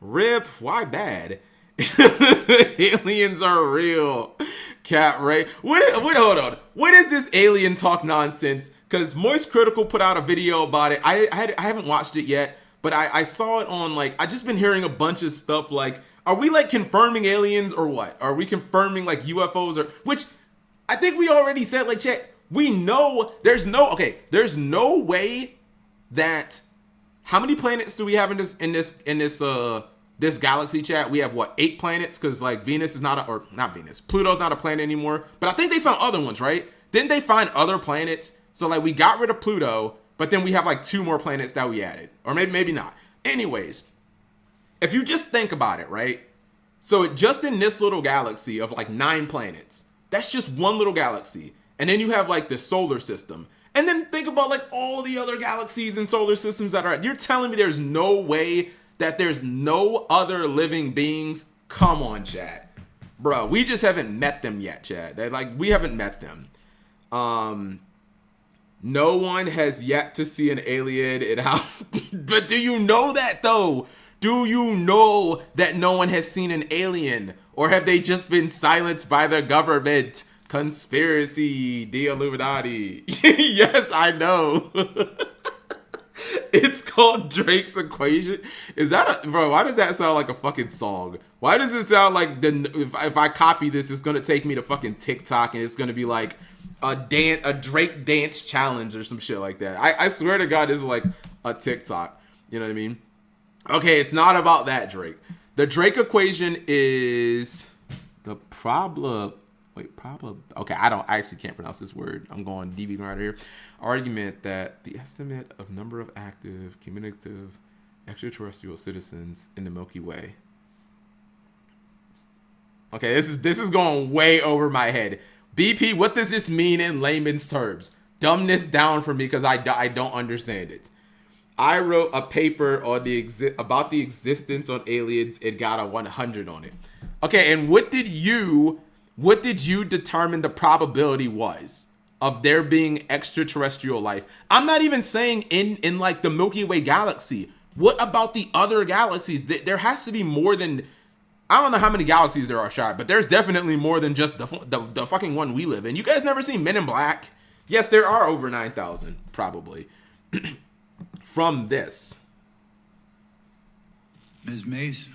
Rip, why bad? Aliens are real. Cat Ray. Hold on. What is this alien talk nonsense? Because Moist Critical put out a video about it. I haven't watched it yet, but I saw it on, like, I just been hearing a bunch of stuff like, are we like confirming aliens or what? Are we confirming like UFOs or, which I think we already said, like, check, we know there's no way that, how many planets do we have in this galaxy, chat? We have what, 8 planets? Because like Venus is not Pluto's not a planet anymore. But I think they found other ones, right? Didn't they find other planets? So like we got rid of Pluto, but then we have like 2 more planets that we added, or maybe not. Anyways, if you just think about it, right? So just in this little galaxy of like 9 planets, that's just one little galaxy, and then you have like the solar system. And then think about like all the other galaxies and solar systems that are, you're telling me there's no way that there's no other living beings? Come on, chat. Bro, we just haven't met them yet, chat. We haven't met them. No one has yet to see an alien but do you know that though? Do you know that no one has seen an alien? Or have they just been silenced by the government? Conspiracy, the Illuminati. Yes, I know. It's called Drake's Equation. Is that bro? Why does that sound like a fucking song? Why does it sound like if I copy this, it's gonna take me to fucking TikTok and it's gonna be like a Drake dance challenge or some shit like that? I swear to God, this is like a TikTok. You know what I mean? Okay, it's not about that, Drake. The Drake equation is the problem. Okay, I actually can't pronounce this word. I'm going DB Grinder here. Argument that the estimate of number of active, communicative, extraterrestrial citizens in the Milky Way. Okay, this is going way over my head. BP, what does this mean in layman's terms? Dumb this down for me because I don't understand it. I wrote a paper on about the existence on aliens. It got a 100 on it. Okay, and what did you determine the probability was of there being extraterrestrial life? I'm not even saying in like the Milky Way galaxy. What about the other galaxies? There has to be more than, I don't know how many galaxies there are, shot, but there's definitely more than just the fucking one we live in. You guys never seen Men in Black? Yes, there are over 9,000 probably. From this. Ms. Mace.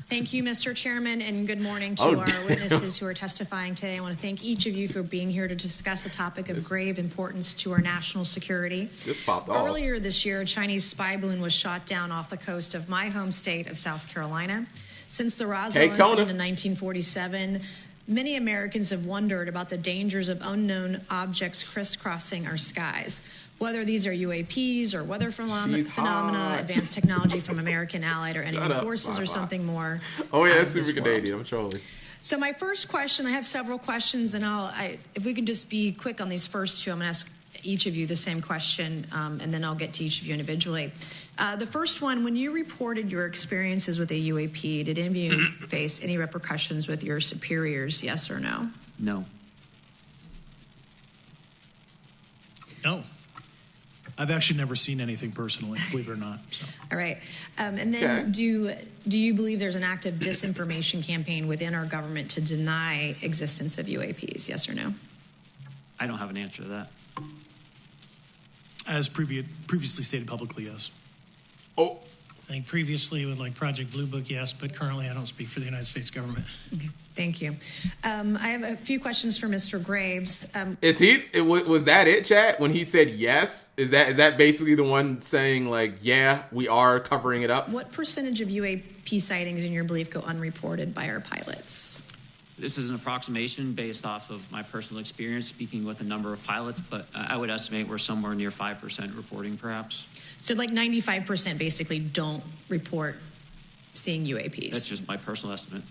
Thank you, Mr. Chairman, and good morning to our witnesses who are testifying today. I want to thank each of you for being here to discuss a topic of grave importance to our national security. This popped off. Earlier this year, a Chinese spy balloon was shot down off the coast of my home state of South Carolina. Since the Roswell incident in 1947, many Americans have wondered about the dangers of unknown objects crisscrossing our skies. Whether these are UAPs or weather phenomena, advanced technology from American allied or enemy forces, or something more. Oh yeah, that's super Canadian. I'm trolling. So my first question, I have several questions, and if we can just be quick on these first two, I'm going to ask each of you the same question, and then I'll get to each of you individually. The first one, when you reported your experiences with a UAP, did any of you face any repercussions with your superiors, yes or no? No. No. I've actually never seen anything personally, believe it or not. So. All right. And then do you believe there's an active disinformation campaign within our government to deny existence of UAPs, yes or no? I don't have an answer to that. As previously stated publicly, yes. Oh. I think previously with like Project Blue Book, yes, but currently I don't speak for the United States government. Okay, thank you. I have a few questions for Mr. Graves. Was that it, chat? When he said yes, is that basically the one saying like, yeah, we are covering it up? What percentage of UAP sightings, in your belief, go unreported by our pilots? This is an approximation based off of my personal experience speaking with a number of pilots, but I would estimate we're somewhere near 5% reporting, perhaps. So like 95% basically don't report seeing UAPs. That's just my personal estimate.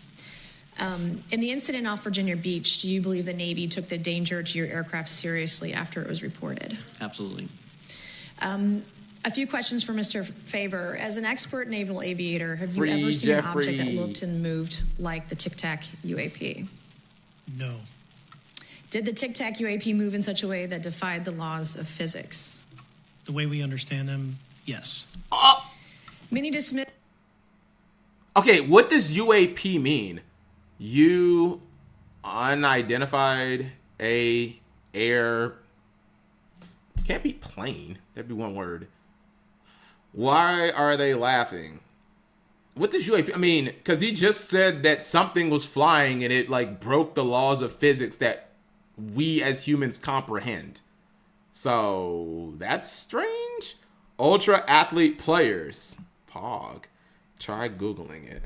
In the incident off Virginia Beach, do you believe the Navy took the danger to your aircraft seriously after it was reported? Absolutely. A few questions for Mr. Favor. As an expert naval aviator, have you ever seen an object that looked and moved like the Tic Tac UAP? No. Did the Tic Tac UAP move in such a way that defied the laws of physics? The way we understand them, yes. Many dismiss. Okay, what does UAP mean? Unidentified air. Can't be plane. That'd be one word. Why are they laughing? What does UAP? I mean, because he just said that something was flying and it like broke the laws of physics that we as humans comprehend. So that's strange. Ultra athlete players. Pog. Try Googling it.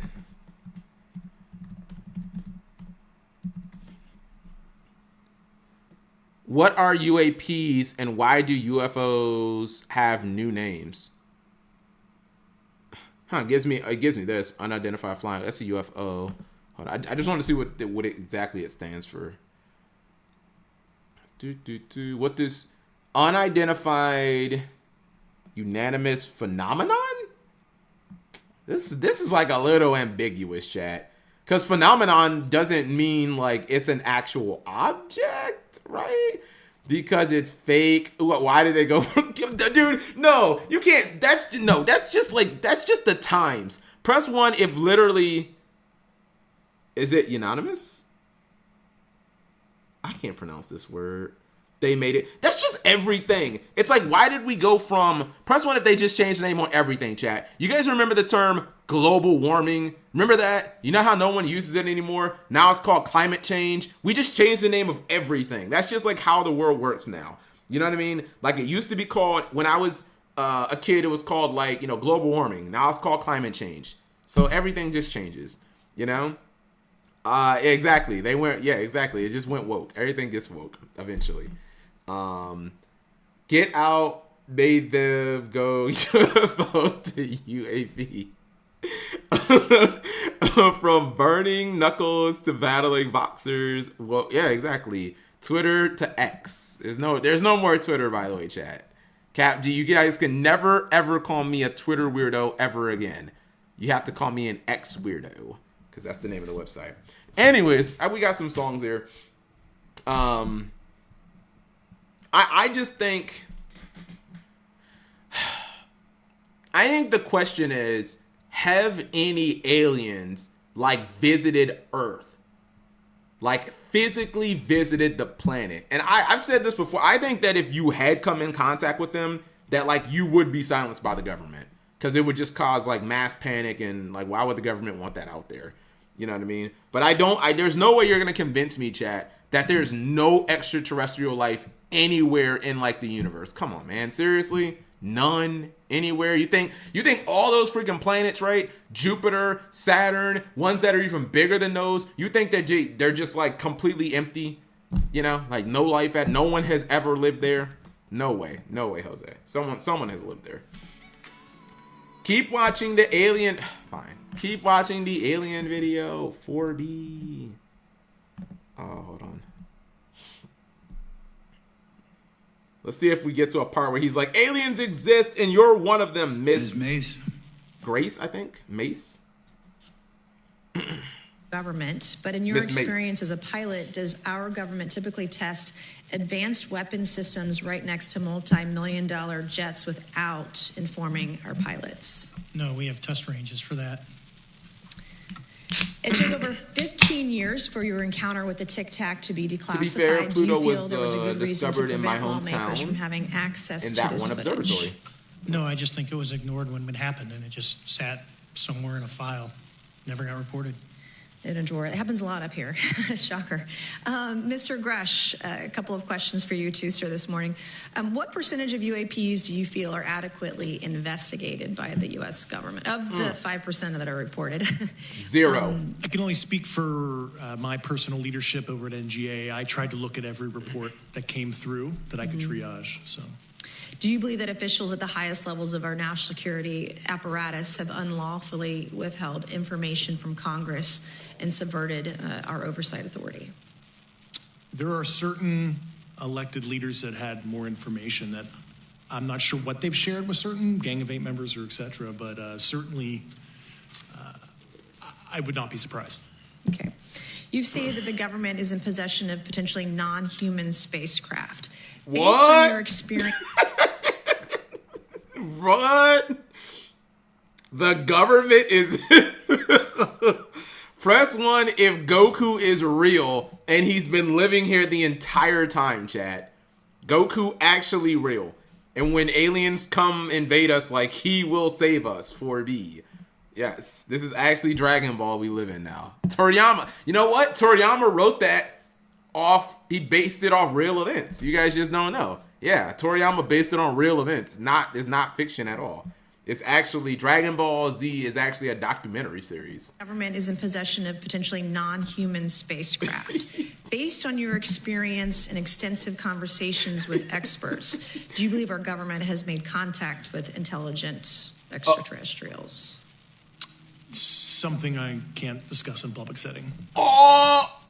What are UAPs and why do UFOs have new names? It gives me this unidentified flying. That's a UFO. Hold on. I just want to see what exactly it stands for. What does unidentified unanimous phenomenon? This is like a little ambiguous, chat. Because phenomenon doesn't mean like it's an actual object, right? Because it's fake. Why did they go? Dude, no, you can't. That's just the times. Press 1 if literally. Is it unanimous? I can't pronounce this word. They made it. That's just everything. It's like, why did we go from press 1 if they just changed the name on everything, chat? You guys remember the term global warming? Remember that? You know how no one uses it anymore? Now it's called climate change. We just changed the name of everything. That's just like how the world works now. You know what I mean? Like it used to be called, when I was a kid, it was called like, global warming. Now it's called climate change. So everything just changes, Exactly. Exactly. It just went woke. Everything gets woke eventually. Get out, made them go UFO to UAV. From burning knuckles to battling boxers. Well, yeah, exactly. Twitter to X. There's no more Twitter, by the way, chat. Cap, you guys can never ever call me a Twitter weirdo ever again. You have to call me an X weirdo, because that's the name of the website. Anyways, we got some songs here. I just think, the question is, have any aliens like visited Earth? Like physically visited the planet? And I've said this before. I think that if you had come in contact with them, that like you would be silenced by the government, because it would just cause like mass panic, and like why would the government want that out there? You know what I mean? But there's no way you're going to convince me, chat, that there's no extraterrestrial life anywhere in like the universe. Come on, man. Seriously? None anywhere? You think all those freaking planets, right? Jupiter, Saturn, ones that are even bigger than those, you think that they're just like completely empty? Like no life no one has ever lived there? No way, Jose. Someone has lived there. Keep watching the alien. Fine. Keep watching the alien video. 4B. Oh, hold on. Let's see if we get to a part where he's like, aliens exist and you're one of them, Miss Mace. Grace, I think. Mace. Government, but in your experience as a pilot, does our government typically test advanced weapon systems right next to multi-million-dollar jets without informing our pilots? No, we have test ranges for that. It took over 15 years for your encounter with the Tic Tac to be declassified. To be fair, Pluto was there was a good reason to discovered in my prevent lawmakers hometown from having access in to that this one footage? observatory. No, I just think it was ignored when it happened, and it just sat somewhere in a file. Never got reported. In a drawer. It happens a lot up here. Shocker. Mr. Grush, a couple of questions for you too, sir, this morning. What percentage of UAPs do you feel are adequately investigated by the U.S. government? Of the 5% that are reported? 0. I can only speak for my personal leadership over at NGA. I tried to look at every report that came through that I could triage. So, do you believe that officials at the highest levels of our national security apparatus have unlawfully withheld information from Congress and subverted our oversight authority? there are certain elected leaders that had more information that I'm not sure what they've shared with certain Gang of Eight members or et cetera, but certainly I would not be surprised. Okay. You've stated that the government is in possession of potentially non-human spacecraft. Based on your experience... What? The government is... Press 1 if Goku is real and he's been living here the entire time, chat. Goku actually real. And when aliens come invade us, like, he will save us, 4B. Yes, this is actually Dragon Ball we live in now. Toriyama, you know what? Toriyama wrote that off, he based it off real events. You guys just don't know. Yeah, Toriyama based it on real events. It's not fiction at all. It's actually, Dragon Ball Z is actually a documentary series. Government is in possession of potentially non-human spacecraft. Based on your experience and extensive conversations with experts, do you believe our government has made contact with intelligent extraterrestrials? Something I can't discuss in public setting. Oh!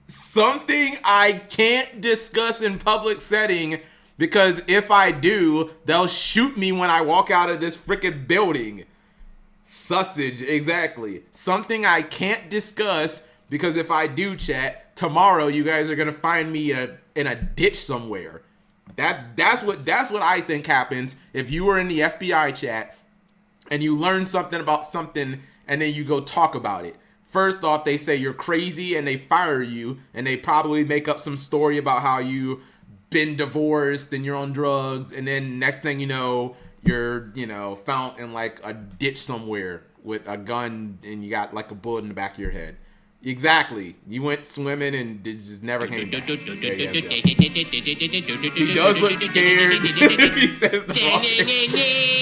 Something I can't discuss in public setting, because if I do, they'll shoot me when I walk out of this freaking building. Sausage, exactly. Something I can't discuss, because if I do, chat, tomorrow you guys are gonna find me in a ditch somewhere. That's what I think happens if you were in the FBI chat and you learn something about something and then you go talk about it. First off, they say you're crazy and they fire you, and they probably make up some story about how you been divorced and you're on drugs, and then next thing you know, you're, found in like a ditch somewhere with a gun and you got like a bullet in the back of your head. Exactly. You went swimming and it just never came back. He does look scared if he says the wrong thing.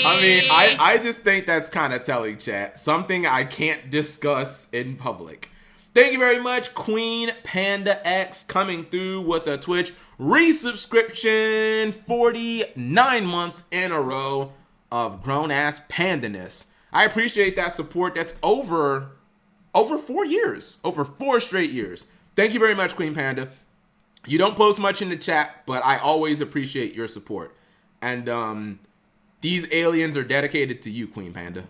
I mean, I just think that's kind of telling, chat. Something I can't discuss in public. Thank you very much, Queen Panda X, coming through with a Twitch resubscription. 49 months in a row of grown-ass pandaness. I appreciate that support. That's over 4 years. Over 4 straight years. Thank you very much, Queen Panda. You don't post much in the chat, but I always appreciate your support. And these aliens are dedicated to you, Queen Panda.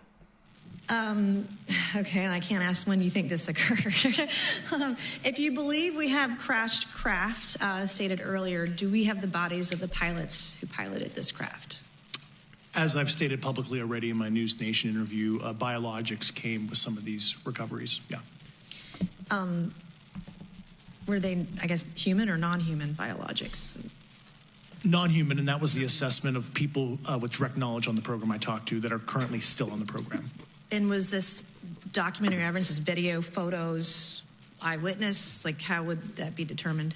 Okay, and I can't ask when you think this occurred. If you believe we have crashed craft, stated earlier, do we have the bodies of the pilots who piloted this craft? As I've stated publicly already in my News Nation interview, biologics came with some of these recoveries. Yeah. Were they, I guess, human or non-human biologics? Non-human, and that was the assessment of people with direct knowledge on the program I talked to that are currently still on the program. And was this documentary evidence, this video, photos, eyewitness? Like, how would that be determined?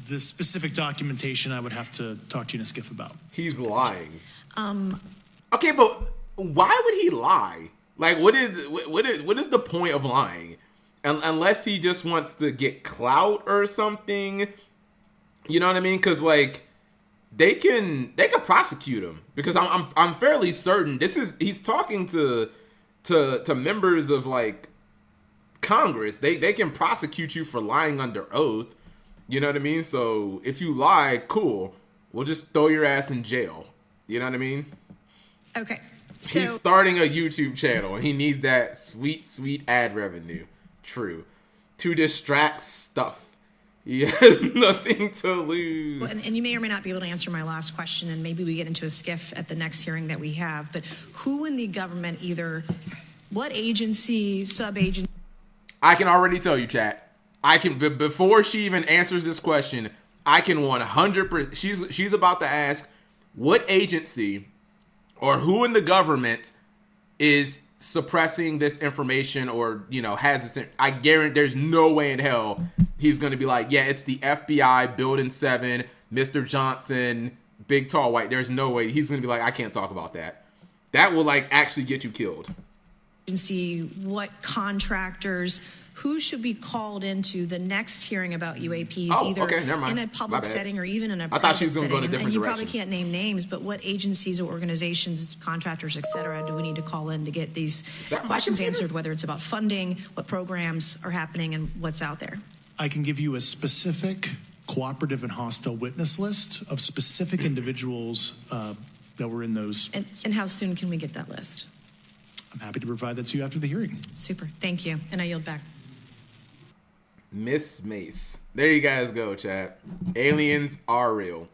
The specific documentation I would have to talk to you in a skiff about. He's lying. Okay, but why would he lie? Like, what is the point of lying? Unless he just wants to get clout or something. You know what I mean? Because like they can prosecute him, because I'm fairly certain he's talking to members of like Congress. They can prosecute you for lying under oath. You know what I mean? So if you lie, cool. We'll just throw your ass in jail. You know what I mean? Okay. So he's starting a YouTube channel and he needs that sweet ad revenue. True. To distract stuff. He has nothing to lose. And you may or may not be able to answer my last question, and maybe we get into a skiff at the next hearing that we have. But who in the government, what agency, sub-agency? I can already tell you, chat. Before she even answers this question, I can 100%. She's about to ask what agency or who in the government is suppressing this information, or has this. I guarantee there's no way in hell he's gonna be like, yeah, it's the FBI, Building 7, Mr. Johnson, Big Tall White. There's no way he's gonna be like, I can't talk about that. That will like actually get you killed. Agency, what contractors, who should be called into the next hearing about UAPs, either in a public setting or even in a private setting? I thought she was going to go in a different direction. You probably can't name names, but what agencies or organizations, contractors, et cetera, do we need to call in to get these questions answered, whether it's about funding, what programs are happening, and what's out there? I can give you a specific cooperative and hostile witness list of specific individuals that were in those. And how soon can we get that list? I'm happy to provide that to you after the hearing. Super. Thank you. And I yield back. Miss Mace. There you guys go, chat. Aliens are real.